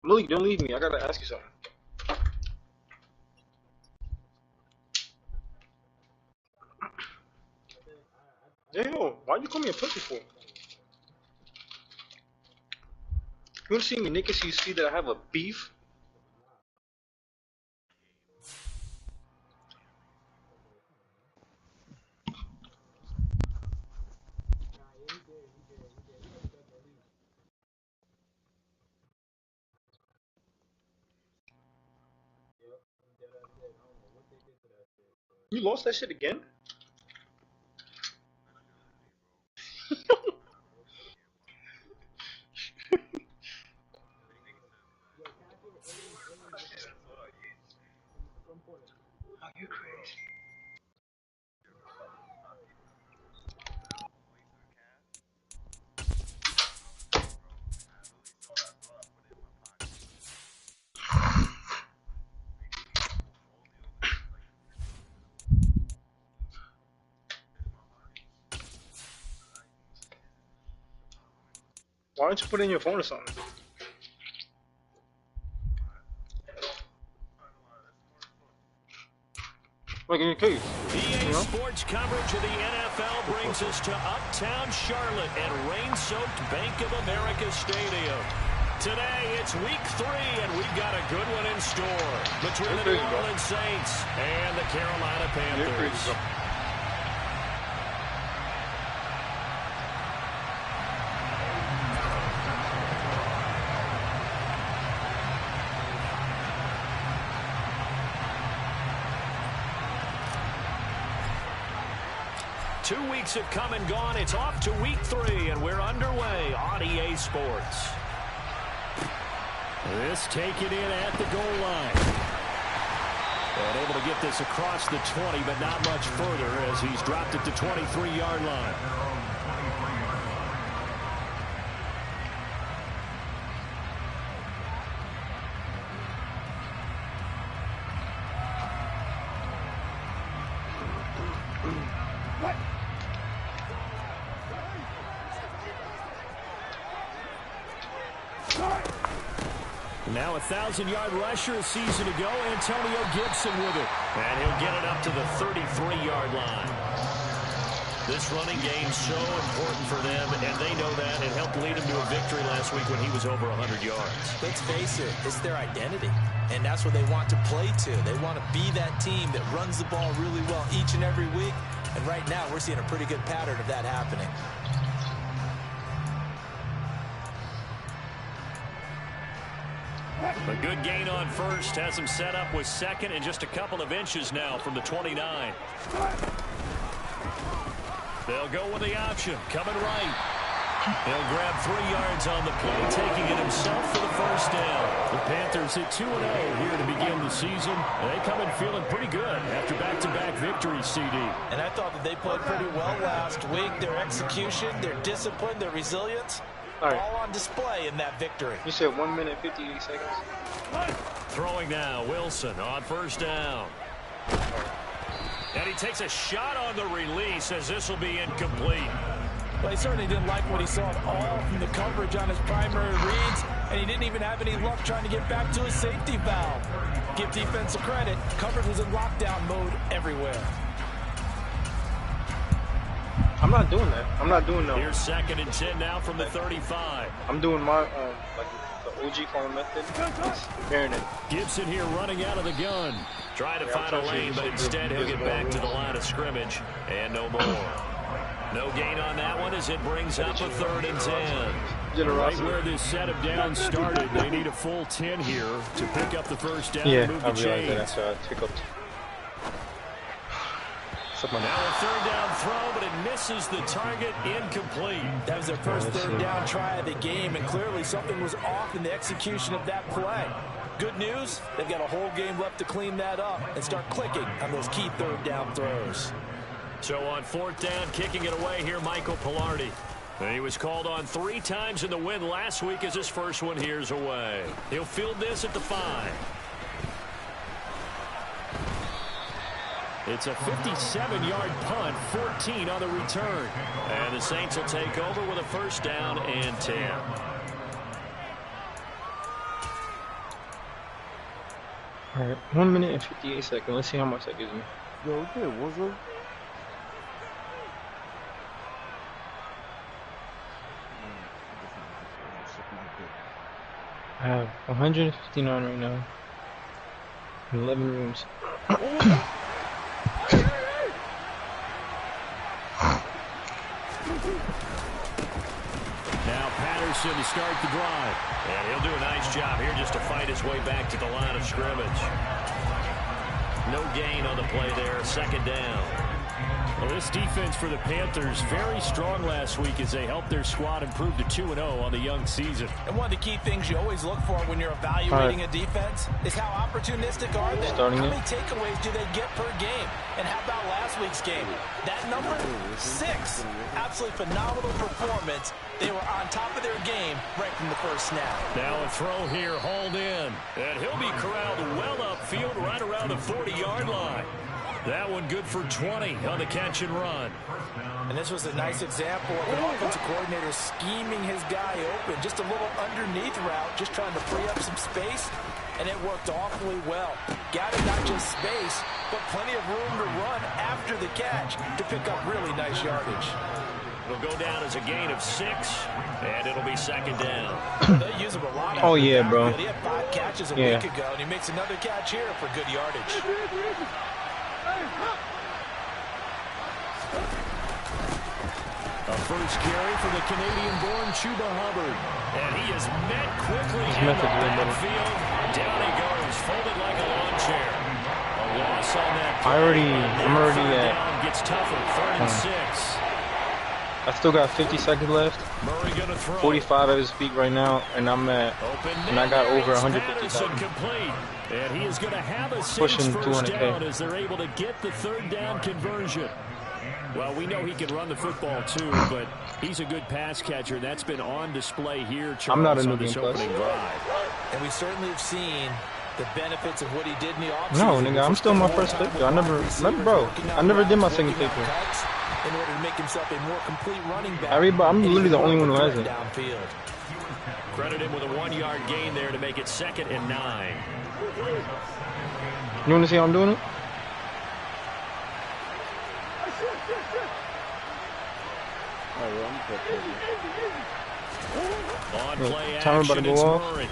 Malik, don't leave me. I gotta ask you something. Yo, why you call me a pussy for? You wanna see me naked so you see that I have a beef? You lost that shit again? Are you crazy? Why don't you put it in your phone or something? Like in your case. EA Sports coverage of the NFL brings us to Uptown Charlotte at rain-soaked Bank of America Stadium. Today, it's week 3, and we've got a good one in store between the New Orleans Saints and the Carolina Panthers. 2 weeks have come and gone. It's off to week 3, and we're underway on EA Sports. This taken in at the goal line. And able to get this across the 20, but not much further as he's dropped it to 23-yard line. Now a 1,000-yard rusher a season ago, Antonio Gibson with it. And he'll get it up to the 33-yard line. This running game's so important for them, and they know that. It helped lead him to a victory last week when he was over 100 yards. Let's face it, it's their identity, and that's what they want to play to. They want to be that team that runs the ball really well each and every week, and right now we're seeing a pretty good pattern of that happening. A good gain on first has him set up with second and just a couple of inches now from the 29. They'll go with the option, coming right. He'll grab 3 yards on the play, taking it himself for the first down. The Panthers hit 2-0 here to begin the season. They come in feeling pretty good after back-to-back victories, CD. And I thought that they played pretty well last week. Their execution, their discipline, their resilience, all on display in that victory. You said 1 minute, 58 seconds. Throwing now, Wilson on first down. And he takes a shot on the release as this will be incomplete. Well, he certainly didn't like what he saw at all from the coverage on his primary reads, and he didn't even have any luck trying to get back to his safety valve. Give defense a credit. Coverage was in lockdown mode everywhere. I'm not doing that. I'm not doing that. Here's 2nd and 10 now from the 35. I'm doing my like the OG farm method. Comparing it. Gibson here running out of the gun. Trying to find a lane, but instead he'll get back to the line of scrimmage. And no more. No gain on that one as it brings up a 3rd and 10. Right where this set of downs started, they need a full 10 here to pick up the first down and move the chains. Now a 3rd down throw, but it misses the target, incomplete. That was their first 3rd down try of the game, and clearly something was off in the execution of that play. Good news, they've got a whole game left to clean that up and start clicking on those key 3rd down throws. So on 4th down, kicking it away here, Michael Pilardi. He was called on 3 times in the win last week as his first one here's away. He'll field this at the 5. It's a 57-yard punt, 14 on the return. And the Saints will take over with a first down and 10. All right, 1 minute and 58 seconds. Let's see how much that gives me. Yo, okay, what's up? I have 159 right now. 11 rooms. Now Patterson to start the drive. And he'll do a nice job here just to fight his way back to the line of scrimmage. No gain on the play there. Second down. Well, this defense for the Panthers very strong last week as they helped their squad improve to 2-0 on the young season. And one of the key things you always look for when you're evaluating a defense is how opportunistic are they? How many takeaways do they get per game? And how about last week's game? That number, 6. Absolutely phenomenal performance. They were on top of their game right from the first snap. Now a throw here, hauled in. And he'll be corralled well upfield right around the 40-yard line. That one good for 20 on the catch and run. And this was a nice example of an offensive coordinator scheming his guy open. Just a little underneath route, just trying to free up some space. And it worked awfully well. Gathered not just space, but plenty of room to run after the catch to pick up really nice yardage. It'll go down as a gain of 6, and it'll be second down. They use him a lot. Oh, yeah, bro. He had 5 catches a week ago, and he makes another catch here for good yardage. A first carry for the Canadian-born Chuba Hubbard. And he is met quickly in the backfield. Down he goes, folded like a lawn chair. A loss on that play. I'm already at... Gets tougher, 3rd and 6. I still got 50 seconds left. 45 as we speak right now, and I got over 150,000. And he is going to have a pushing first down 200K as they're able to get the 3rd down conversion. Well, we know he can run the football too, but he's a good pass catcher. That's been on display here, Charles, I'm not a on this opening drive. And we certainly have seen the benefits of what he did in the offseason. No, nigga, I'm still in my first paper. I never did my second paper. In order to make himself a more complete running back. I'm literally the only one who hasn't. Downfield. Credit him with a 1-yard gain there to make it 2nd and 9. You want to see how I'm doing it? On play Timer about to action, go off. Murray.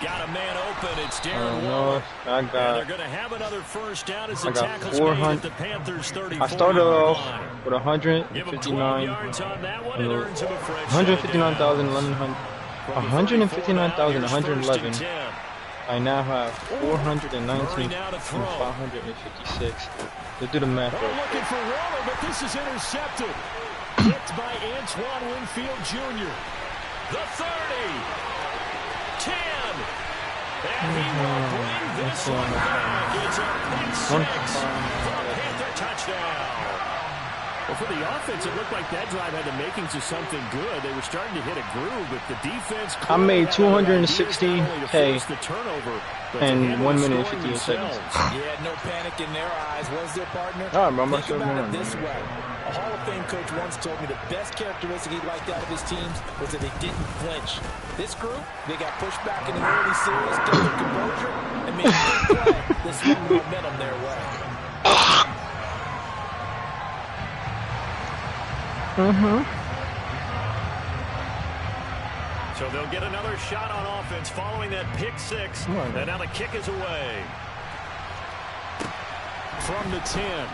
Got a man open. It's Darren No, and they're going to have another first down as the tackle's made at the Panthers 34. I started off with 159,000, 111. I now have 419,556. Let's do the math. They're looking for Waller, but this is intercepted. Hit by Antoine Winfield Jr. The 30. 10. And he will bring this one back. It's a pick 6 for a Panther touchdown. Well, for the offense, it looked like that drive had the makings of something good. They were starting to hit a groove, but the defense... I made 260K in 1 minute and 58 seconds. Yeah, no panic in their eyes. Was their partner? All right, bro, I'm Think about it this way. A Hall of Fame coach once told me the best characteristic he liked out of his teams was that they didn't flinch. This group, they got pushed back in the early series, kept their composure, and made a big play. This swung the momentum their way. So they'll get another shot on offense following that pick 6. And now the kick is away. From the 10.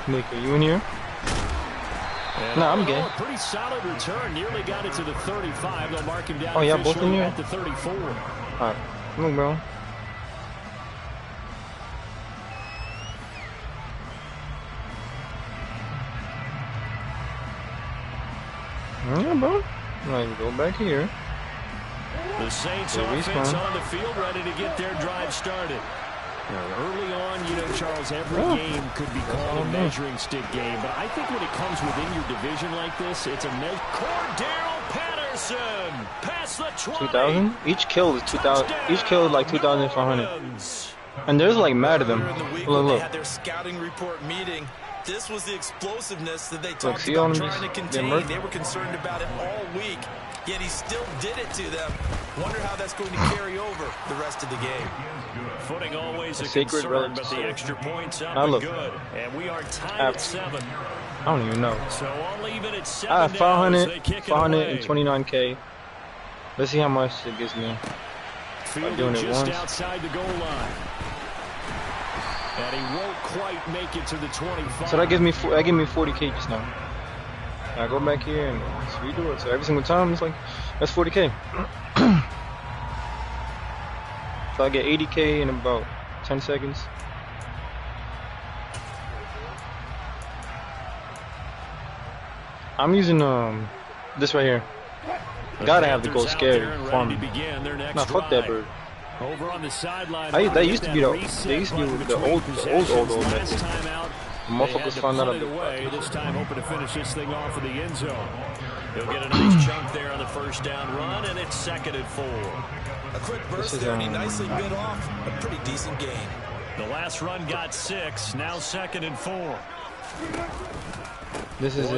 Nick, are you in here? No, I'm good. Pretty solid return. Nearly got it to the 35. They'll mark him down. Oh, yeah, both in here? At the 34. All right. Come on, bro. Yeah, bro. Like, go back here. The Saints offense on the field, ready to get their drive started. Now, early on, you know, Charles, every game could be called a measuring stick game, but I think when it comes within your division like this, it's a Cordero Patterson past the 20. 2,000? Each kill is 2,000. Each kill is like 2,500. And there's like mad at them. Look, They had their scouting report meeting. This was the explosiveness that they talked about trying to contain. They were concerned about it all week, yet he still did it to them. Wonder how that's going to carry over the rest of the game. Footing always a concern, but the extra points up and good. And we are tied at 7. I don't even know. So I'll leave it at 7. I have 529K. Let's see how much it gives me. By doing it just once. outside the goal line. And he won't quite make it to the 25. So that gives me 40K just now. I go back here and just redo it. So every single time it's like that's 40K. So I get 80K in about 10 seconds. I'm using this right here. Gotta have the gold scary farm. Nah, fuck that bird. Over on the sideline. That used to be the old method. Motherfuckers found out about this time hoping to finish this thing off in the end zone. He'll get a nice chunk there on the first down run, and it's 2nd and 4. A quick burst there, and he nicely bit off a pretty decent game. The last run got 6, now 2nd and 4. This is and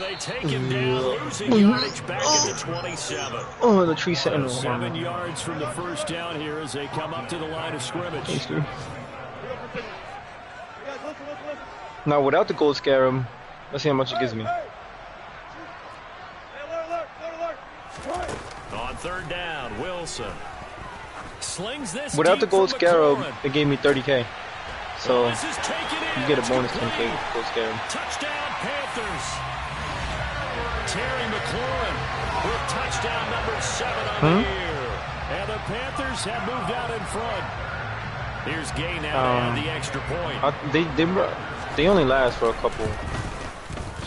they take him down, losing yardage back at the 27. Oh, the tree sentinel. 7 yards from the first down here as they come up to the line of scrimmage. Now, without the gold scarab, let's see how much it gives me. On 3rd down, Wilson slings this. Without the gold scarab, it gave me 30K. So you get a bonus 10K with gold scarab. Touchdown, Panthers. Terry McLaurin with touchdown number 7 on the year. And the Panthers have moved out in front. Here's Gay now to add the extra point. They only last for a couple.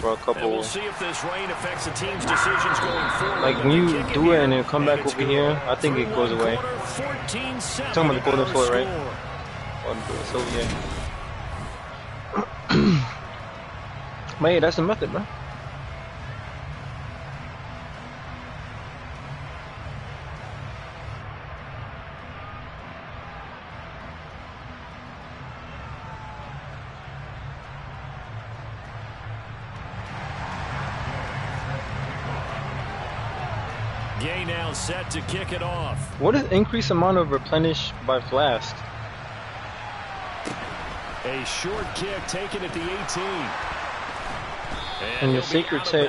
And we'll see if this rain affects the team's decisions going forward. Like when you do it and then come back over here, I think it goes away. Talking about the golden foot, right? So yeah. But hey, that's the method, bro. Gay now set to kick it off. What is increased amount of replenish by flask? A short kick taken at the 18. And the sacred tear.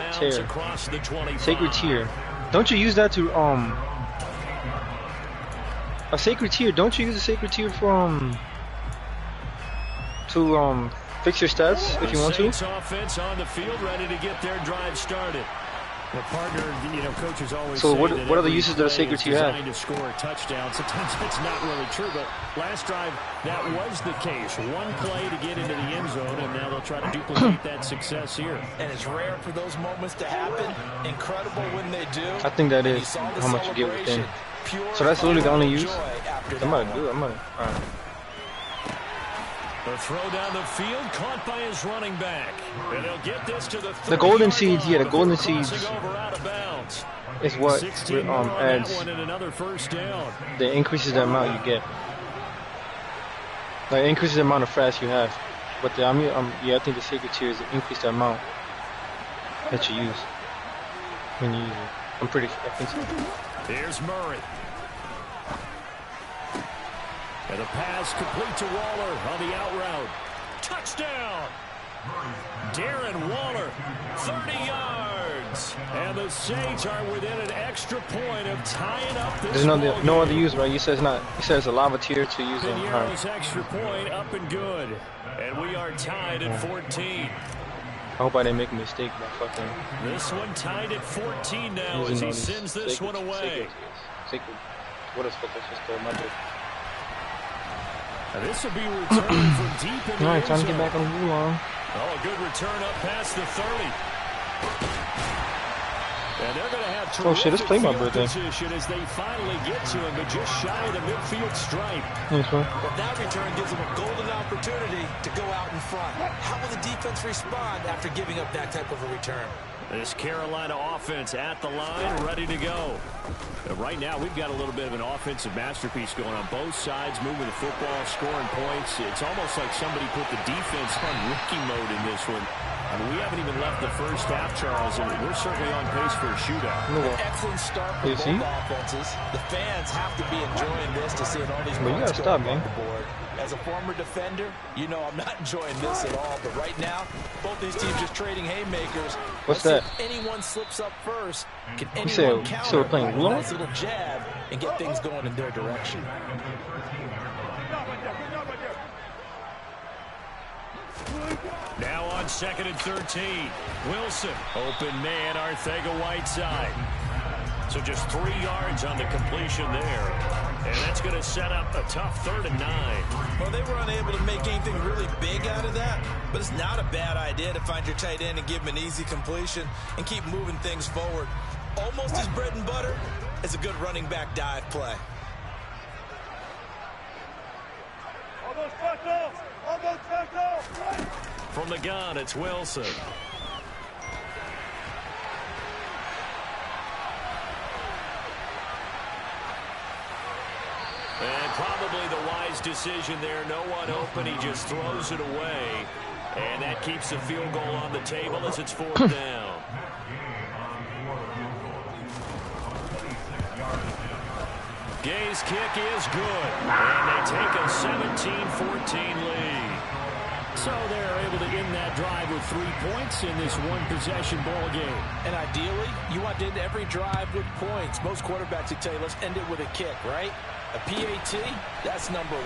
Sacred tear. Don't you use that to a sacred tear? Don't you use a sacred tear for to fix your stats if you want to? Offense on the field, ready to get their drive started. The partner, coaches always so what other uses does a sacred tear have? To score a touchdown. Sometimes it's not really true, but last drive that was the case. One play to get into the end zone, and now they'll try to duplicate that success here. And it's rare for those moments to happen. Incredible when they do. I think that is how much you get within. So that's literally the only use. I'm gonna do it. All right. The throw down the field, caught by his running back. And he'll get this to the golden seeds, the golden seeds is what adds, that increases the amount you get. Like, increases the amount of flask you have. But I think the sacred tier is to increase the amount that you use when you use it. I think so. Here's Murray. And the pass complete to Waller on the out route. Touchdown! Darren Waller, 30 yards. And the Saints are within an extra point of tying up this. There's no other use, right? You said it's not. You said it's a lava tier to use it. Right. Extra point up and good. And we are tied at 14. I hope I didn't make a mistake by fucking. This one tied at 14 now as he sends this one away. Sacred. What is fuck? That's just my bad. This will be returned from deep in the end zone. Trying to get back on the blue line. Oh, a good return up past the 30. And they're going to have it's play my birthday. Position as they finally get to him, but just shy of the midfield stripe. Well, that return gives them a golden opportunity to go out in front. How will the defense respond after giving up that type of a return? This Carolina offense at the line, ready to go. And right now, we've got a little bit of an offensive masterpiece going on both sides, moving the football, scoring points. It's almost like somebody put the defense on rookie mode in this one. I mean, we haven't even left the first half, Charles, and we're certainly on pace for a shootout. An excellent start for both offenses. The fans have to be enjoying this to see all these points going on the board. As a former defender, you know I'm not enjoying this at all. But right now, both these teams just trading haymakers. What's that? If anyone slips up first, can anyone counter we're playing a nice little jab and get things going in their direction? Now on 2nd and 13. Wilson, open man, Arcega-Whiteside. So just 3 yards on the completion there. And that's going to set up a tough 3rd and 9. Well, they were unable to make anything really big out of that, but it's not a bad idea to find your tight end and give him an easy completion and keep moving things forward. Almost as bread and butter as a good running back dive play. From the gun, it's Wilson. And probably the wise decision there. No one open. He just throws it away. And that keeps the field goal on the table as it's 4th down. Gay's kick is good. And they take a 17-14 lead. So they're able to end that drive with 3 points in this one-possession ball game. And ideally, you want to end every drive with points. Most quarterbacks would tell you, let's end it with a kick, right? A PAT, that's number 1.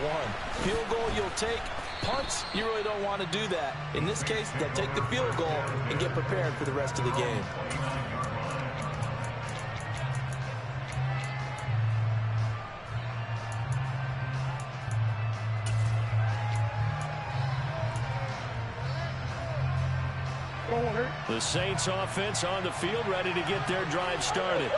Field goal you'll take. Punts, you really don't want to do that. In this case, they'll take the field goal and get prepared for the rest of the game. The Saints offense on the field, ready to get their drive started.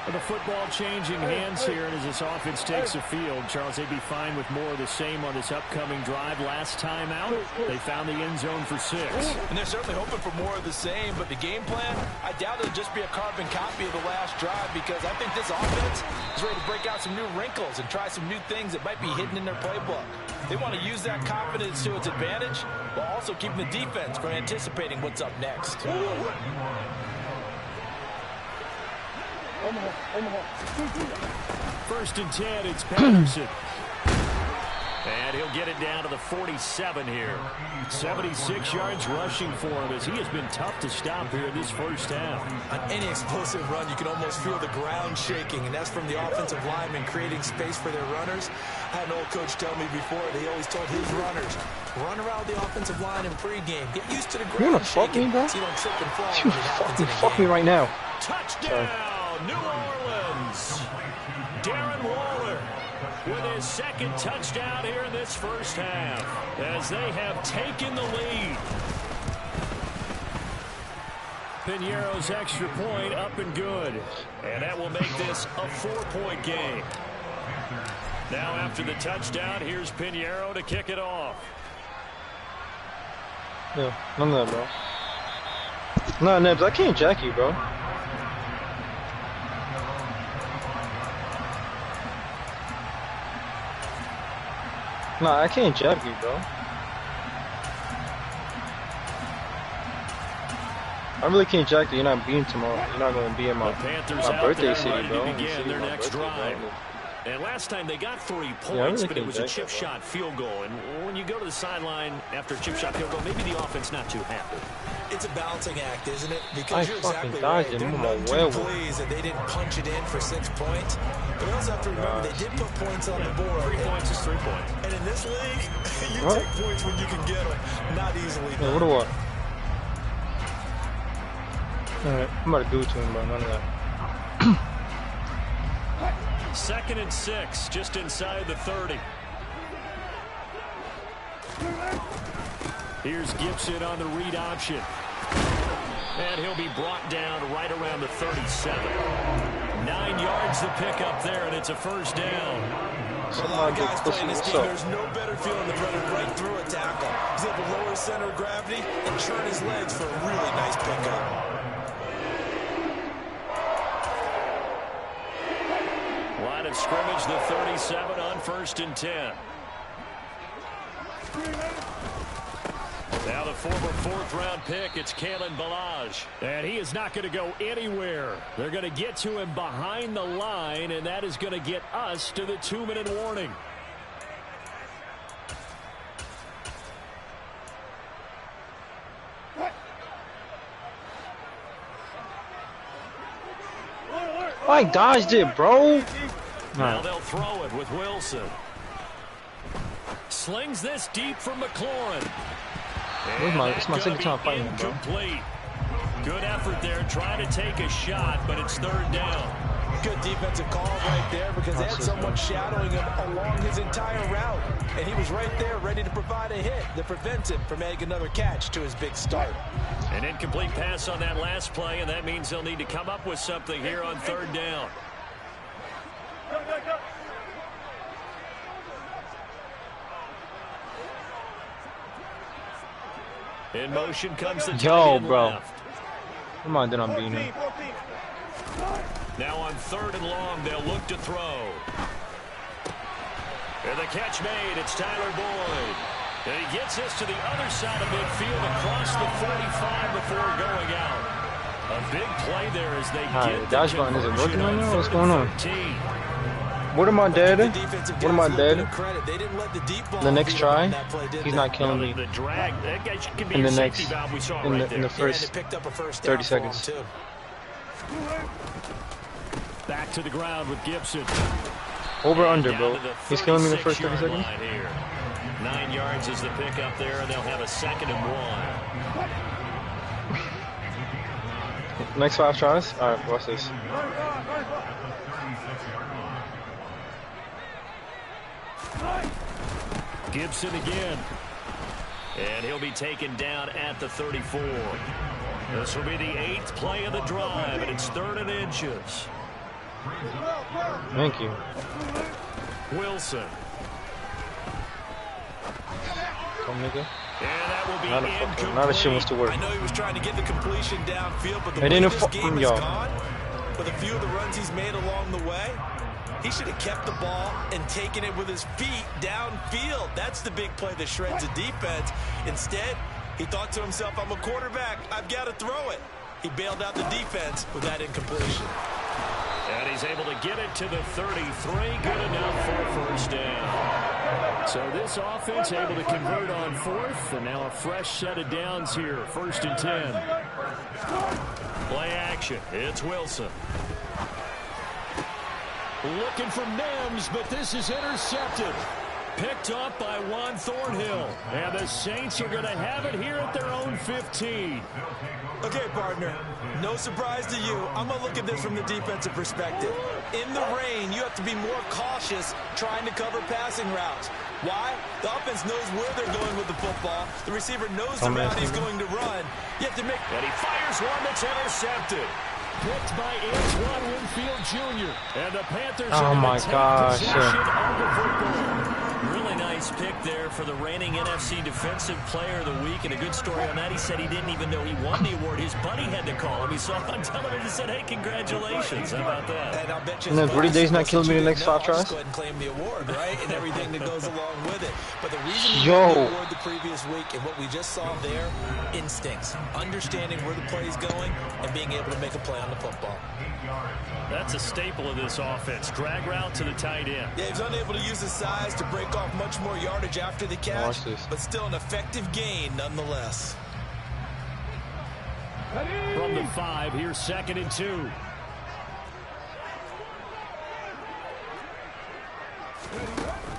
The football changing hands here, and as this offense takes the field, Charles, they'd be fine with more of the same on this upcoming drive. Last time out, they found the end zone for 6. And they're certainly hoping for more of the same, but the game plan, I doubt it'll just be a carbon copy of the last drive, because I think this offense is ready to break out some new wrinkles and try some new things that might be hidden in their playbook. They want to use that confidence to its advantage, while also keeping the defense from anticipating what's up next. First and 10, it's Patterson. And he'll get it down to the 47 here. 76 yards rushing for him as he has been tough to stop here in this first half. On any explosive run, you can almost feel the ground shaking, and that's from the offensive linemen creating space for their runners. I had an old coach tell me before that he always told his runners, run around the offensive line in pregame. Get used to the ground shaking so you don't trip and fall. You fucking fuck me right now. Touchdown, New Orleans. Darren Waller with his 2nd touchdown here in this first half as they have taken the lead. Piñeiro's extra point up and good. And that will make this a 4-point game. Now after the touchdown, here's Piñeiro to kick it off. Yeah, none of that, bro. Nah, Nebs, I can't jack you, bro. Nah, I can't jack you, bro. I really can't jack you. You're not being tomorrow. You're not going to be in my birthday city, bro. Begin their next drive. And last time they got 3 points, but it was a chip shot field goal. And when you go to the sideline after a chip shot field goal, maybe the offense not too happy. It's a balancing act, isn't it? Because you're exactly right. They're not too pleased that they didn't punch it in for 6 points. But you also have to remember they did put points on the board. 3 points is 3 points. And in this league, you take points when you can get them. Not easily. Yeah, what do what? Alright, I'm about to do it to him, bro. None of that. 2nd and 6, just inside the 30. Here's Gibson on the read option. And he'll be brought down right around the 37. 9 yards to pick up there, and it's a first down. For a lot of guys playing this game, there's no better feeling than running right through a tackle. He's able to lower his center of gravity and turn his legs for a really nice pickup. line of scrimmage, the 37 on 1st and 10. Now the former 4th-round pick, it's Kalen Ballage. And he is not going to go anywhere. They're going to get to him behind the line, and that is going to get us to the 2-minute warning. I dodged it, bro. Now they'll throw it with Wilson. Slings this deep for McLaurin. It's my second time fighting him, bro. Good effort there, trying to take a shot, but it's 3rd down. Good defensive call right there because they had someone shadowing him along his entire route. And he was right there ready to provide a hit that prevents him from making another catch to his big start. An incomplete pass on that last play, and that means they'll need to come up with something here on 3rd down. In motion comes the tight end bro. left. Come on, then I'm beating him. Now on 3rd and long, they'll look to throw. And the catch made, it's Tyler Boyd. And he gets this to the other side of midfield across the 45 before going out. A big play there as they get the dash button isn't working right now? What's going on? 13. What am I dead? What am I dead? The next try, he's not killing me. The drag, that guy could be in the a next, safety valve we saw in right the there. first 30 seconds. Back to the ground with Gibson. Over under, bro. He's killing me in the first 30 seconds. 9 yards is the pickup there, and they'll have a 2nd and 1. Next 5 tries. All right, watch this. Gibson again. And he'll be taken down at the 34. This will be the 8th play of the drive, and it's 3rd and inches. Thank you. Wilson. Come, nigga. And that will be incomplete. Not a shit wants to work. I know he was trying to get the completion downfield, but the way this game is gone, with a few of the runs he's made along the way, he should have kept the ball and taken it with his feet downfield. That's the big play that shreds a defense. Instead, he thought to himself, I'm a quarterback. I've got to throw it. He bailed out the defense with that incompletion. And he's able to get it to the 33. Good enough for a 1st down. So this offense able to convert on 4th, and now a fresh set of downs here. 1st and 10. Play action. It's Wilson. Looking for Mims, but this is intercepted. Picked up by Juan Thornhill. And the Saints are going to have it here at their own 15. Okay, partner, no surprise to you. I'm going to look at this from the defensive perspective. In the rain, you have to be more cautious trying to cover passing routes. Why? The offense knows where they're going with the football. The receiver knows the route he's going to run. You have to make... And he fires one that's intercepted. Picked by Antoine Winfield Jr. And the Panthers oh my gosh. Really nice pick there for the reigning NFC Defensive Player of the Week. And a good story on that, he said he didn't even know he won the award. His buddy had to call him. He saw him on television and said, hey, congratulations. How about that? And I'll bet you and then Rudy Day's not killing me the next 5 tries? Go ahead and claim the award, right? And everything that goes along with it. But the reason we won the award the previous week and what we just saw there, instincts, understanding where the play is going and being able to make a play on the football. That's a staple of this offense. Drag route to the tight end. Yeah, he's unable to use his size to break off much more yardage after the catch, but still an effective gain nonetheless. From the 5, here's 2nd and 2.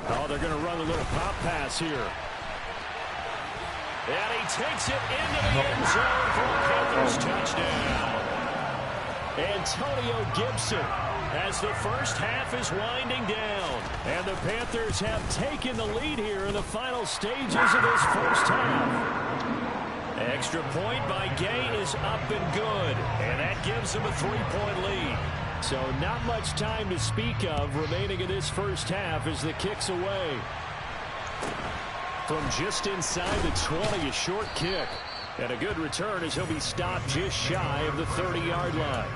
Oh, they're going to run a little pop pass here. And he takes it into the end zone for a Panthers touchdown. Antonio Gibson as the first half is winding down. And the Panthers have taken the lead here in the final stages of this first half. Extra point by Gay is up and good. And that gives them a 3-point lead. So not much time to speak of remaining in this first half as the kick's away. From just inside the 20, a short kick. And a good return as he'll be stopped just shy of the 30-yard line.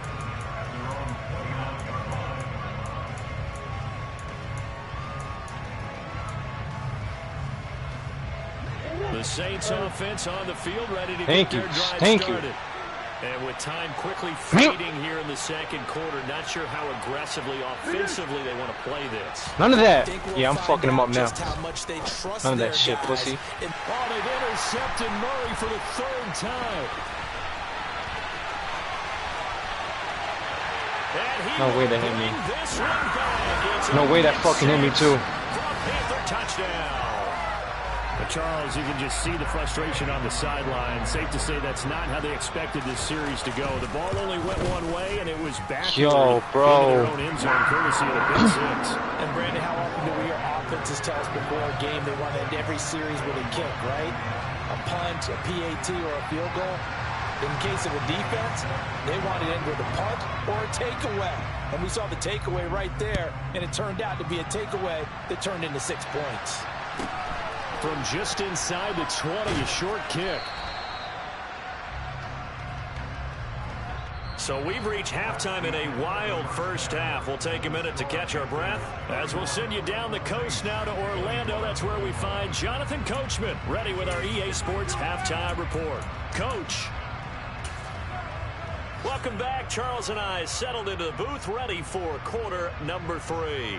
Saints offense on the field, ready to get their drive started. And with time quickly fading here in the second quarter, not sure how aggressively, offensively they want to play this. None of that. Yeah, I'm fucking him up now. None of that shit, pussy. Oh, they've intercepted Murray for the third time. No way that hit me. No way that fucking hit me too. Touchdown. But Charles, you can just see the frustration on the sideline. Safe to say that's not how they expected this series to go. The ball only went one way, and it was back. Yo, bro. Their own end zone, courtesy of the pick six. And Brandon, how often do we hear offenses tell us before a game they want to end every series with a kick, right? A punt, a PAT, or a field goal. In case of a defense, they want it in with a punt or a takeaway. And we saw the takeaway right there, and it turned out to be a takeaway that turned into 6 points. From just inside the 20, a short kick. So we've reached halftime in a wild first half. We'll take a minute to catch our breath as we'll send you down the coast now to Orlando. That's where we find Jonathan Coachman ready with our EA Sports halftime report. Coach. Welcome back. Charles and I settled into the booth, ready for quarter number 3.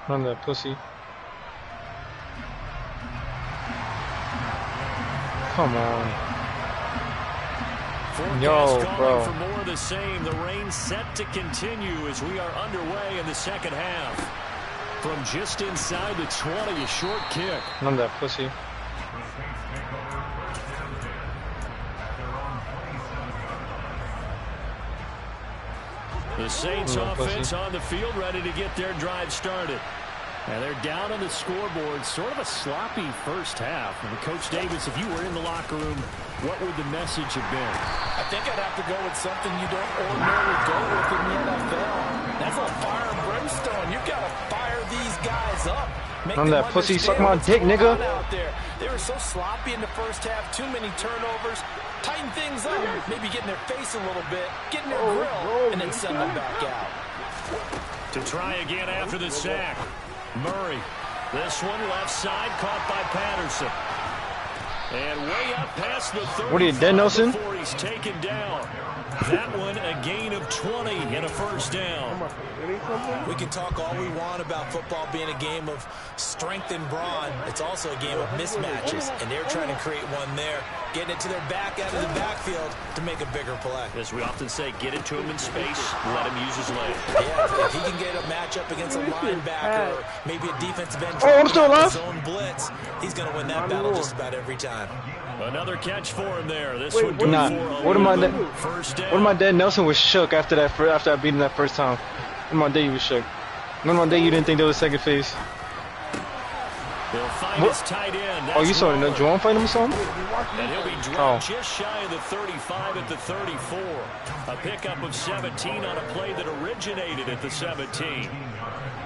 Run that pussy. Come on. Yo, bro. For more of the same, the rain set to continue as we are underway in the second half. From just inside the 20, a short kick. Run that pussy. The Saints offense on the field, ready to get their drive started. And they're down on the scoreboard. Sort of a sloppy first half. And Coach Davis, if you were in the locker room, what would the message have been? I think I'd have to go with something you don't ordinarily go with in the NFL. That's a fire and brimstone. You've got to fire these guys up. Run that pussy, suck my dick, nigga. Out there. They were so sloppy in the first half. Too many turnovers. Tighten things up. Maybe get in their face a little bit. Get in their grill. And then send them back out. To try again after the sack. Murray. This one left side caught by Patterson. And way up past the 30. What are you, dead, Nelson? Before he's taken down. That one a gain of 20 and a first down. We can talk all we want about football being a game of strength and brawn. It's also a game of mismatches, and they're trying to create one there, getting it to their back out of the backfield to make a bigger play. As we often say, get it to him in space, let him use his leg. Yeah, if he can get a matchup against a linebacker or maybe a defensive end I'm still alive. zone blitz, he's going to win that battle just about every time. Another catch for him there. This one goes nah. for first down. What my dad Nelson was shook after that. After I beat him that first time. When my day he was shook. When my day you didn't think there was second phase. He'll find his tight end. Oh, you saw it? Jerome fight him or something? And he'll be dropped just shy of the 35 at the 34. A pickup of 17 on a play that originated at the 17.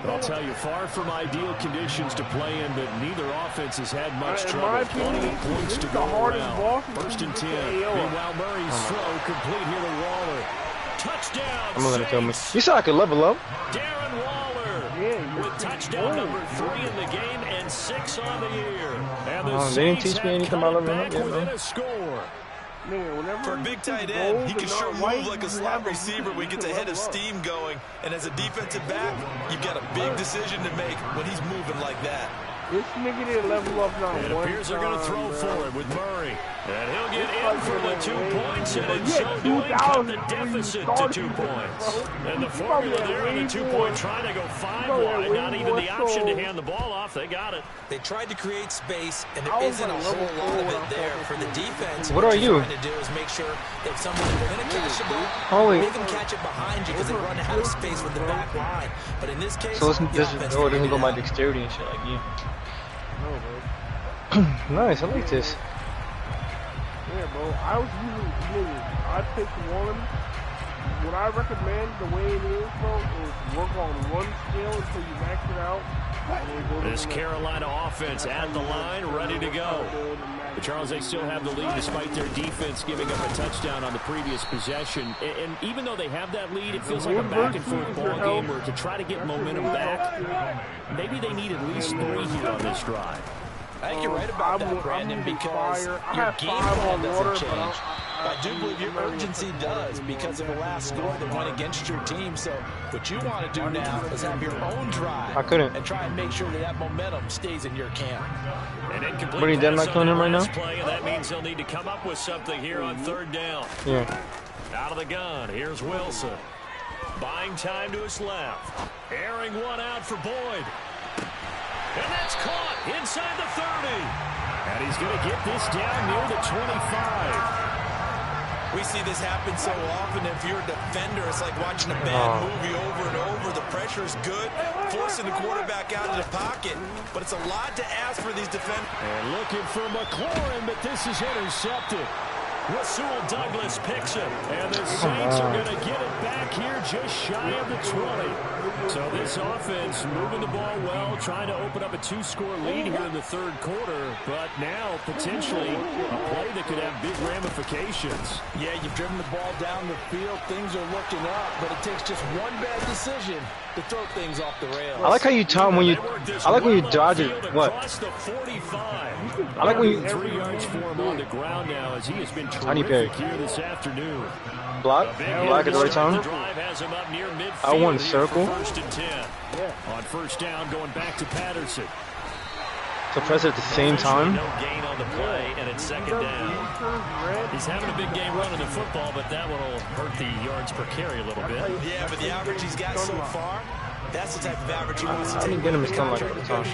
I'll tell you, far from ideal conditions to play in, but neither offense has had much trouble. Plenty of points to go around. First and 10. Meanwhile, Murray's throw complete here to Waller. Touchdown, I'm gonna kill me. You said I could level up. Darren Waller with touchdown number 3 in the game and 6 on the year. And the they didn't teach me anything about leveling up yet, within a score. For a big tight end, he can sure move like a slot receiver when he gets a head of steam going. And as a defensive back, you've got a big decision to make when he's moving like that. This nigga didn't level up now. It appears they're going to throw for it with Murray. And he'll get in for the 2 points, and in so doing, cut the deficit to 2 points. And the formula there on the 2-point trying to go 5 wide. Not even the option to hand the ball off. They got it. They tried to create space, and there isn't a whole lot of it there for the defense. What are you? What they're trying to do is make sure that someone's going to catch the ball, make them catch it behind you because they run out of space with the back line. But in this case, so this doesn't go by dexterity and shit like you. Nice, I like this. Yeah, bro. I was using I picked one. What I recommend, the way it is, bro, is work on one skill until you max it out. This Carolina offense at the line, ready to go. But Charles, they still have the lead despite their defense giving up a touchdown on the previous possession. And even though they have that lead, it feels like a back-and-forth ball game where to try to get momentum back, maybe they need at least 3 here on this drive. I think you're right about that, Brandon, because your game plan doesn't change. I do believe your urgency does because of the last score that went against your team. So what you want to do now is have your own drive and try and make sure that that momentum stays in your camp. And What are you done not killing him right now? Play, and that means they'll need to come up with something here on 3rd down. Yeah. Out of the gun, here's Wilson. Buying time to his left. Airing one out for Boyd. And that's caught inside the 30. And he's going to get this down near the 25. We see this happen so often. If you're a defender, it's like watching a bad movie over and over. The pressure's good, forcing the quarterback out of the pocket. But it's a lot to ask for these defenders. And looking for McLaurin, but this is intercepted. Rasul Douglas picks it, and the Saints are going to get it back here just shy of the 20. So this offense moving the ball well, trying to open up a 2-score lead here in the 3rd quarter, but now potentially a play that could have big ramifications. Yeah, you've driven the ball down the field. Things are looking up, but it takes just one bad decision to throw things off the rails. I like how you time when you. I like when you dodge it. What? I like when you. 3 yards for him on the ground now as he has been Tiny Perry. here this afternoon. Block at the right time. I want circle. 1st and 10. On 1st down, going back to Patterson. So press it at the same time. No gain on the play, and it's 2nd down. He's having a big game running the football, but that one will hurt the yards per carry a little bit. Yeah, but the average he's got so far, that's the type of average he wants to take. I didn't get him his time like the time.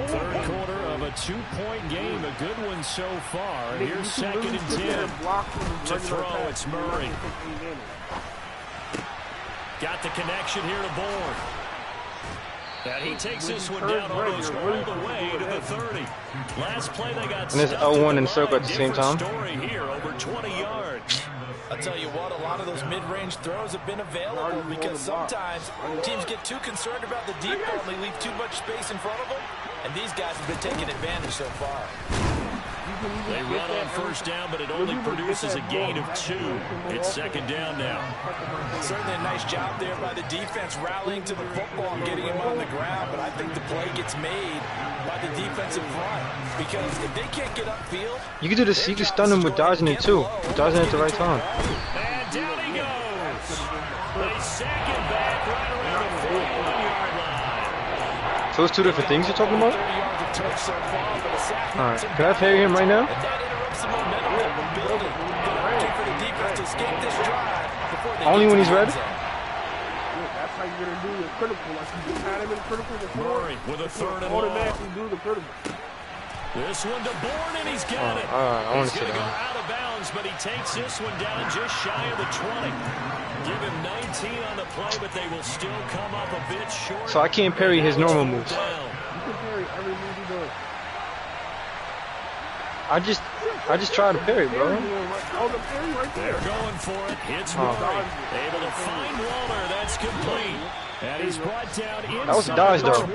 3rd quarter of a 2-point game, a good one so far. Here's 2nd and 10. To throw, it's Murray. Got the connection here to Bourne. And he takes this one down almost all the way to the 30. Last play they got. And there's 0-1 and circle at the same time. Story here, over 20 yards. I'll tell you what, a lot of those mid-range throws have been available because sometimes teams get too concerned about the deep ball and they leave too much space in front of them. And these guys have been taking advantage so far. They run on 1st down, but it only produces a gain of 2. It's 2nd down now. Certainly a nice job there by the defense rallying to the football and getting him on the ground, but I think the play gets made by the defensive front because if they can't get upfield... You can do this, you can stun him with dodging it too. Dodging it at the right time. And down he goes. They sack him back right around the 41-yard line. So it's 2 different things you're talking about? Alright, can I parry him right now? Only when he's ready? That's how you're going to do the critical. Like you just had him in critical before. Murray with a 3rd and automatically do the critical. This one to Bourne, and he's got it. I want to He's see going to go that. out of bounds, but he takes this one down just shy of the 20. Give him 19 on the play, but they will still come up a bit short. So I can't parry his normal moves. You can parry every move he does. I just try to parry, bro. They're going for it. Hits Murray. Able to find Waller. That's complete. And he's brought down inside. That was a dodge, though.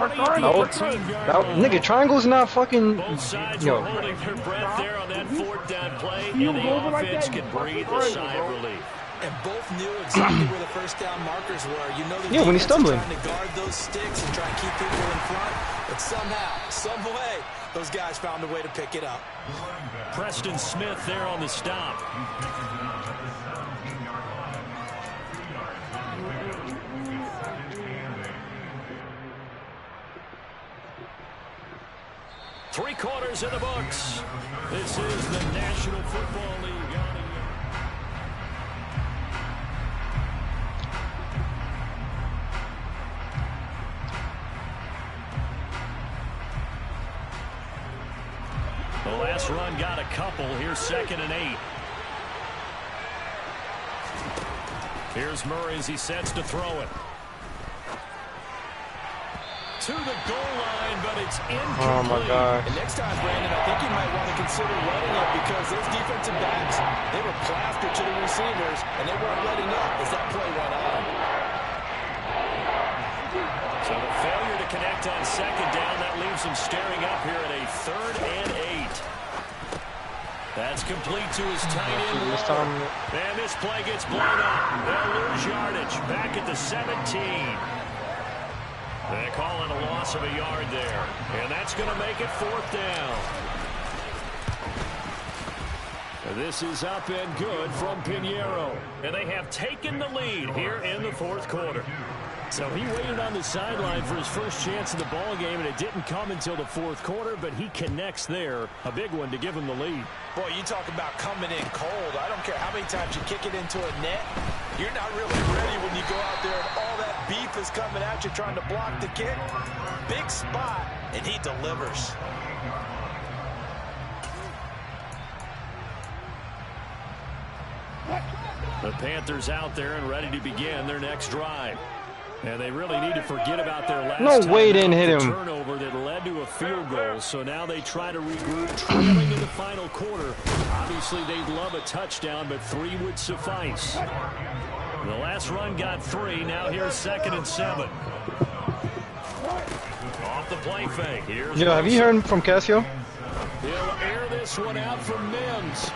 Nigga, triangle's not fucking. Both sides were holding their breath there on that 4th down play, and the offense can breathe a sigh of relief. And both knew exactly where the 1st down markers were. You know, yeah, when he's stumbling. Trying to guard those sticks and try to keep people in front. But somehow, some way, those guys found a way to pick it up. Preston Smith there on the stop. Three quarters in the books. This is the National Football League. The last run got a couple. Here's 2nd and 8. Here's Murray as he sets to throw it. To the goal line, but it's incomplete. Oh my God. And next time, Brandon, I think you might want to consider running it because those defensive backs, they were plastered to the receivers, and they weren't letting up as that play went on. So the failure to connect on second down. That leaves them staring up here at a 3rd and 8. That's complete to his tight end. And this play gets blown up. They'll lose yardage. Back at the 17. They call it a loss of a yard there. And that's going to make it 4th down. This is up and good from Pinheiro. And they have taken the lead here in the 4th quarter. So he waited on the sideline for his first chance in the ball game, and it didn't come until the 4th quarter, but he connects there. A big one to give him the lead. Boy, you talk about coming in cold. I don't care how many times you kick it into a net. You're not really ready when you go out there and all that beef is coming at you trying to block the kick. Big spot, and he delivers. The Panthers out there and ready to begin their next drive. And they really need to forget about their last turnover that led to a field goal. So now they try to regroup, trailing in the final quarter. Obviously, they'd love a touchdown, but 3 would suffice. The last run got 3. Now here's 2nd and 7. Off the play fake. Here's have you heard from Casio? He'll air this one out from Mims.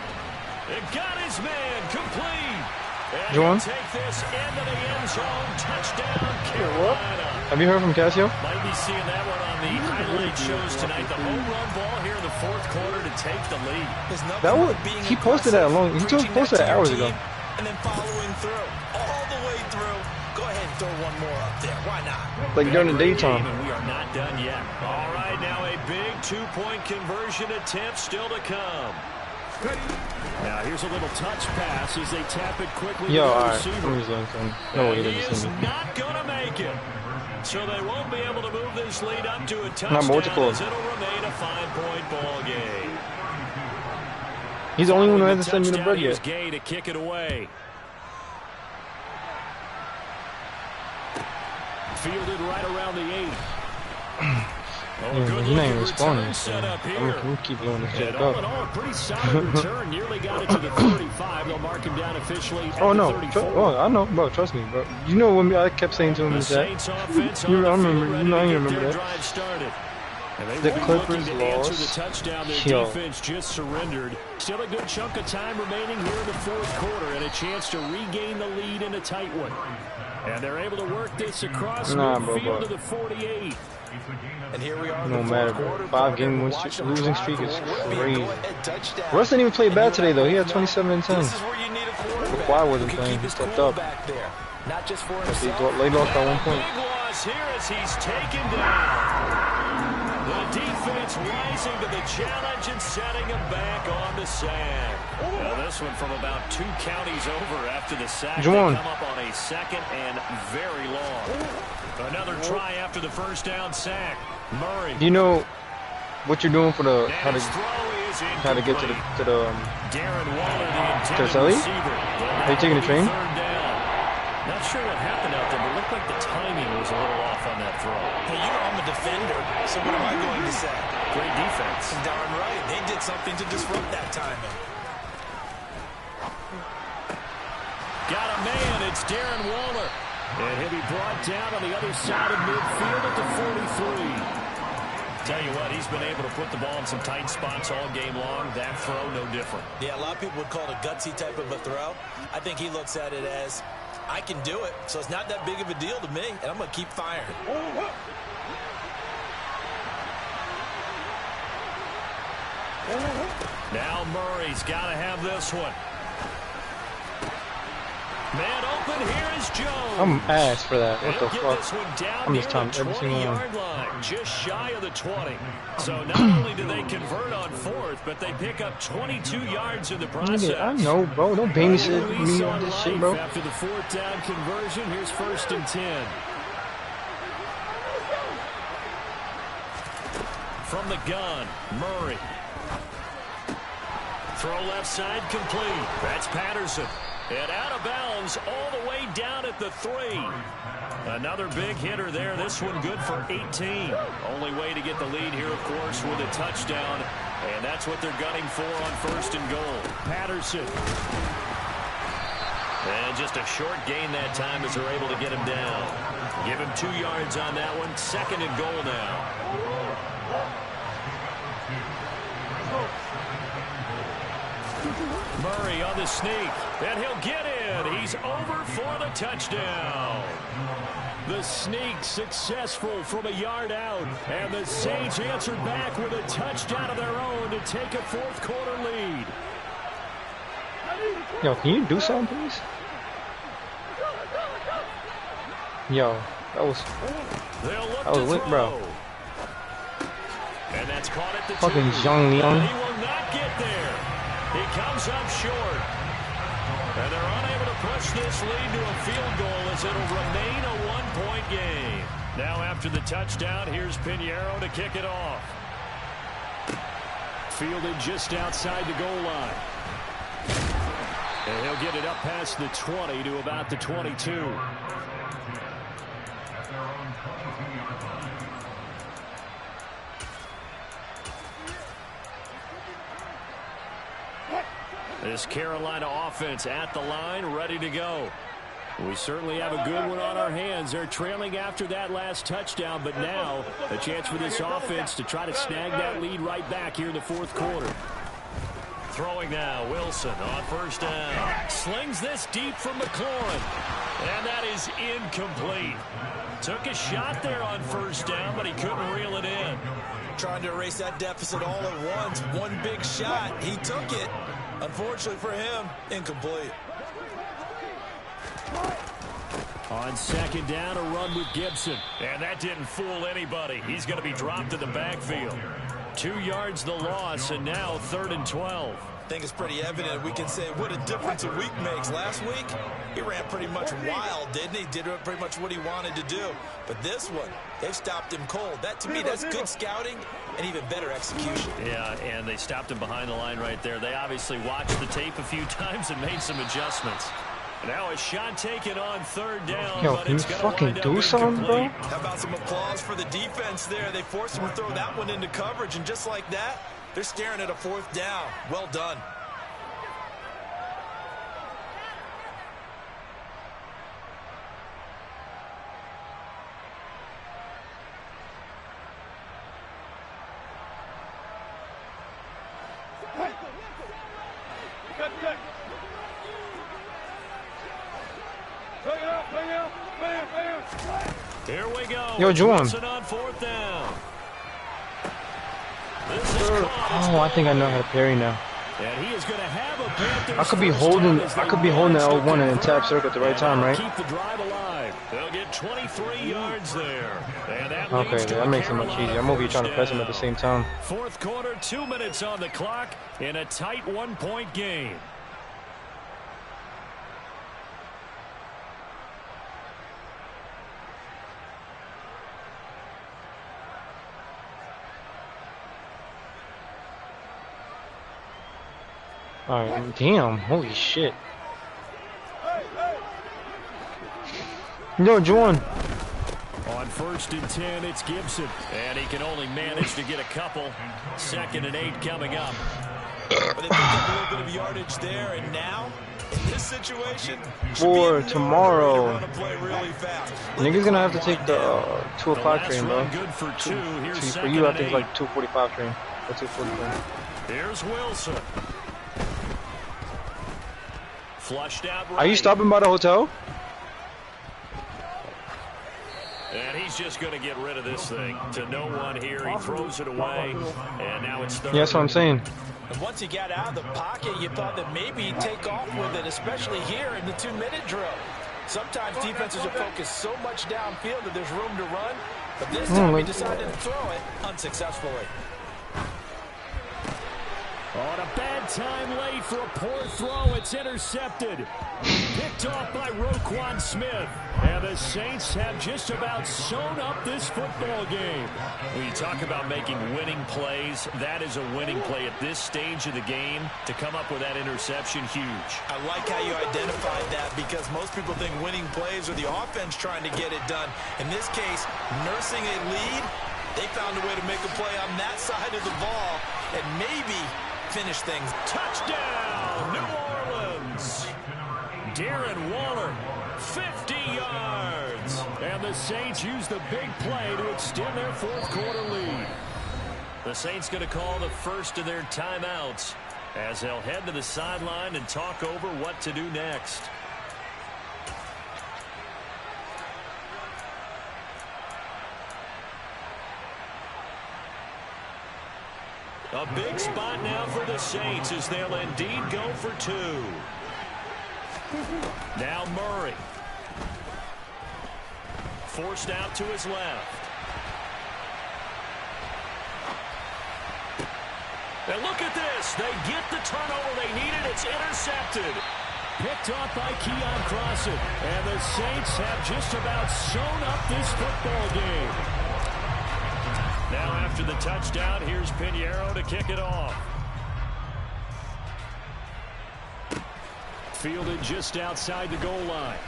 It got his man complete. And John? take this into the end zone. Touchdown, Carolina. Have you heard from Casio? Might be seeing that one on the highlight shows tonight. The home run ball here in the 4th quarter to take the lead. That was, he posted that posted that hours ago. And then following through, all the way through. Go ahead and throw one more up there. Why not? Like during the daytime. And we are not done yet. All right, now a big 2-point conversion attempt still to come. Now here's a little touch pass as they tap it quickly. Yo, to the receiver. No, he is not going to make it. So they won't be able to move this lead up to a touchdown as it'll remain a 5-point ball game. He's the only one who hasn't sent me the bread yet. Gay to kick it away. Fielded right around the 8. He's not even responding. So I'm gonna keep blowing this shit up. Pretty solid return. Nearly got it to the 35. They'll mark him down officially at oh, the no. 34. I know, bro. Trust me, bro. You know when I kept saying to him is that. I remember that. The Clippers lost. The touchdown. Their defense just surrendered. Still a good chunk of time remaining here in the 4th quarter and a chance to regain the lead in a tight one. And they're able to work this across midfield to the 48. And here we are. No matter, bro. 5-game losing streak is crazy. Russ didn't even play bad today, though. He had 27 and 10. This is where you need a quarterback. Kawhi wasn't playing. He stepped up. Not just for They lost by 1 point. Big loss here as he's taken down. The defense rising to the challenge and setting him back on the sack. Now this one from about 2 counties over after the sack. They come up on a 2nd and very long. Another try after the 1st down sack. Murray. Do you know what you're doing for the how to get to the celly? Are you taking a train? Not sure what happened out there, but it looked like the timing was a little off on that throw. Hey, you know I'm a defender, so what am I going to say? Great defense. Darn right. They did something to disrupt that timing. Got a man. It's Darren Waller. And he'll be brought down on the other side of midfield at the 43. Tell you what, he's been able to put the ball in some tight spots all game long. That throw, no different. Yeah, a lot of people would call it a gutsy type of a throw. I think he looks at it as, I can do it, so it's not that big of a deal to me, and I'm going to keep firing. Now Murray's got to have this one. Man open, here is Jones. I'm ass for that. What the fuck? I'm just time every single one. Just shy of the 20. So not only do they convert on 4th, but they pick up 22 yards in the process. I know, bro. Don't babysit me on this shit, bro. After the 4th down conversion, here's 1st and 10. From the gun, Murray. Throw left side complete. That's Patterson. And out of bounds all the way down at the 3. Another big hitter there. This one good for 18. Only way to get the lead here, of course, with a touchdown. And that's what they're gunning for on 1st and goal. Patterson. And just a short gain that time as they're able to get him down. Give him 2 yards on that one. 2nd and goal now. Murray on the sneak, and he'll get in. He's over for the touchdown. The sneak successful from a yard out, and the Saints answered back with a touchdown of their own to take a 4th quarter lead. Yo, can you do something, please? Yo, that was lit, bro. And that's caught at the fucking 2. Zhang Liang. He will not get there. He comes up short. And they're unable to push this lead to a field goal as it'll remain a 1-point game. Now after the touchdown, here's Pinheiro to kick it off. Fielded just outside the goal line. And he'll get it up past the 20 to about the 22. This Carolina offense at the line, ready to go. We certainly have a good one on our hands. They're trailing after that last touchdown, but now a chance for this offense to try to snag that lead right back here in the 4th quarter. Throwing now, Wilson on 1st down. Slings this deep from McLaurin, and that is incomplete. Took a shot there on 1st down, but he couldn't reel it in. Trying to erase that deficit all at once. One big shot. He took it. Unfortunately for him, incomplete. On 2nd down, a run with Gibson. And that didn't fool anybody. He's going to be dropped in the backfield. 2 yards the loss, and now 3rd and 12. I think it's pretty evident. We can say what a difference a week makes. Last week, he ran pretty much wild, didn't he? Did pretty much what he wanted to do. But this one, they've stopped him cold. That, to me, that's good scouting and even better execution. Yeah, and they stopped him behind the line right there. They obviously watched the tape a few times and made some adjustments. Now a shot taken on 3rd down. Yo, but can you fucking do something, bro? How about some applause for the defense there? They forced him to throw that one into coverage, and just like that, they're staring at a 4th down. Well done. Here we go. Yo, Juwan. On 4th down. Oh, I think I know how to parry now. And he is going to have a Panthers I could be holding the L1 and then tap circle at the right time, right? Keep the drive alive. They'll get 23 yards there. And that Okay, that makes it much easier. I'm over here trying to press him at the same time. 4th quarter, 2 minutes on the clock in a tight 1-point game. Alright, damn, holy shit. Yo, Juwan. On 1st and 10, it's Gibson. And he can only manage to get a couple. 2nd and 8 coming up. But they picked up a little bit of yardage there, and now, in this situation, for tomorrow, really niggas gonna have to take the 2 o'clock train, bro. Good for 2. Here's for you, I think it's like 2:45 train or 2:45. Here's Wilson. Flushed out right. Are you stopping by the hotel? And he's just going to get rid of this thing to no one here. He throws it away, and now it's 3rd. Yeah, that's what I'm saying. And once he got out of the pocket, you thought that maybe he'd take off with it, especially here in the 2-minute drill. Sometimes defenses are focused so much downfield that there's room to run, but this time he decided to throw it unsuccessfully. On a bad time late for a poor throw. It's intercepted. Picked off by Roquan Smith. And the Saints have just about sewn up this football game. When you talk about making winning plays, that is a winning play at this stage of the game. To come up with that interception, huge. I like how you identified that, because most people think winning plays are the offense trying to get it done. In this case, nursing a lead, they found a way to make a play on that side of the ball and maybe finish things. Touchdown, New Orleans. Darren Waller, 50 yards. And the Saints use the big play to extend their fourth quarter lead. The Saints going to call the first of their timeouts as they'll head to the sideline and talk over what to do next. A big spot now for the Saints as they'll indeed go for two. Now Murray. Forced out to his left. And look at this. They get the turnover they needed. It's intercepted. Picked off by Keon Crossan. And the Saints have just about sewn up this football game. Now after the touchdown, here's Pinheiro to kick it off. Fielded just outside the goal line.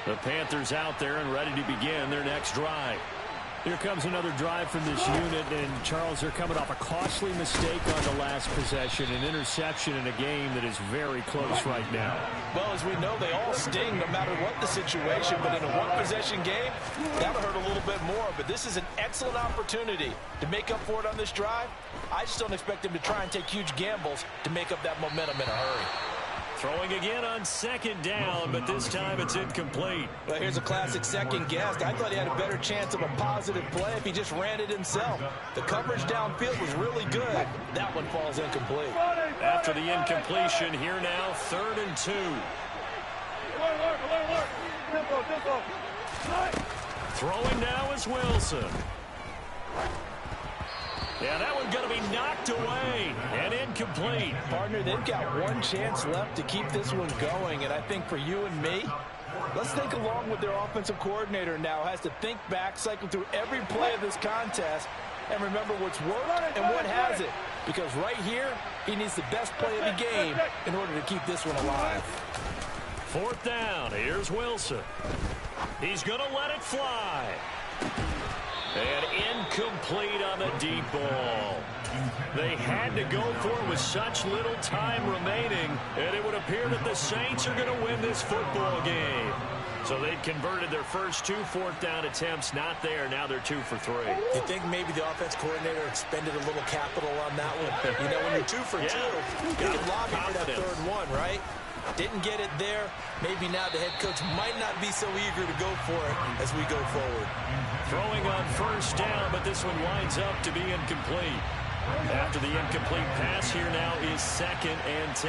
The Panthers out there and ready to begin their next drive. Here comes another drive from this unit, and Charles, they're coming off a costly mistake on the last possession, an interception in a game that is very close right now. Well, as we know, they all sting no matter what the situation, but in a one-possession game, that'll hurt a little bit more. But this is an excellent opportunity to make up for it on this drive. I just don't expect them to try and take huge gambles to make up that momentum in a hurry. Throwing again on second down, but this time it's incomplete. Well, here's a classic second guess. I thought he had a better chance of a positive play if he just ran it himself. The coverage downfield was really good. That one falls incomplete. After the incompletion, here now, 3rd and 2. Throwing now is Wilson. Yeah, that one's going to be knocked away and incomplete. Partner, they've got one chance left to keep this one going, and I think for you and me, let's think along with their offensive coordinator now. Has to think back, cycle through every play of this contest, and remember what's worked and what hasn't. Because right here, he needs the best play of the game in order to keep this one alive. 4th down, here's Wilson. He's going to let it fly. And incomplete on the deep ball. They had to go for it with such little time remaining, and it would appear that the Saints are going to win this football game. So they've converted their first 2 4th down attempts, not there. Now they're 2 for 3. You think maybe the offense coordinator expended a little capital on that one? You know, when you're 2 for 2, you can lobby for that 3rd one, right? Didn't get it there. Maybe now the head coach might not be so eager to go for it as we go forward. Throwing on 1st down, but this one winds up to be incomplete. After the incomplete pass, here now is 2nd and 10.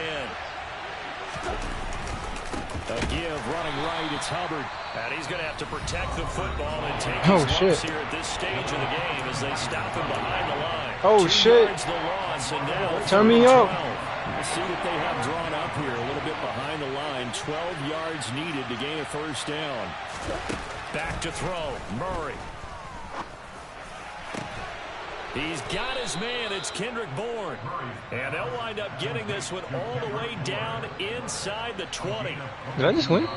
A give running right, it's Hubbard. And he's going to have to protect the football and take his loss here at this stage of the game as they stop him behind the line. Oh, 2 shit. yards the loss, and now Turn me up. You see what they have drawn up here, a little bit behind the line. 12 yards needed to gain a 1st down. Back to throw, Murray. He's got his man. It's Kendrick Bourne. And they'll wind up getting this one all the way down inside the 20. Did I just win?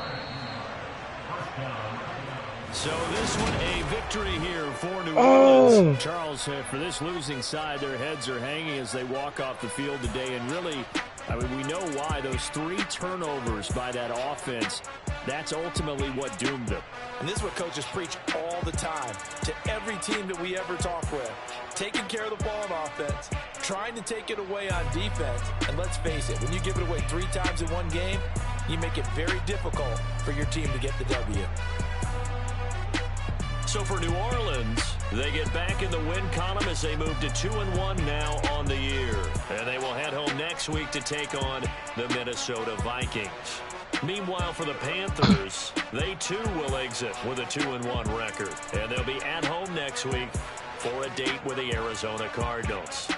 So this one a victory here for New Orleans. Charles, for this losing side, their heads are hanging as they walk off the field today. And really, I mean, we know why. Those 3 turnovers by that offense, that's ultimately what doomed them. And this is what coaches preach all the time to every team that we ever talk with. Taking care of the ball on offense, trying to take it away on defense. And let's face it, when you give it away 3 times in one game, you make it very difficult for your team to get the W. So for New Orleans, they get back in the win column as they move to 2-1 now on the year. And they will head home next week to take on the Minnesota Vikings. Meanwhile, for the Panthers, they too will exit with a 2-1 record. And they'll be at home next week for a date with the Arizona Cardinals.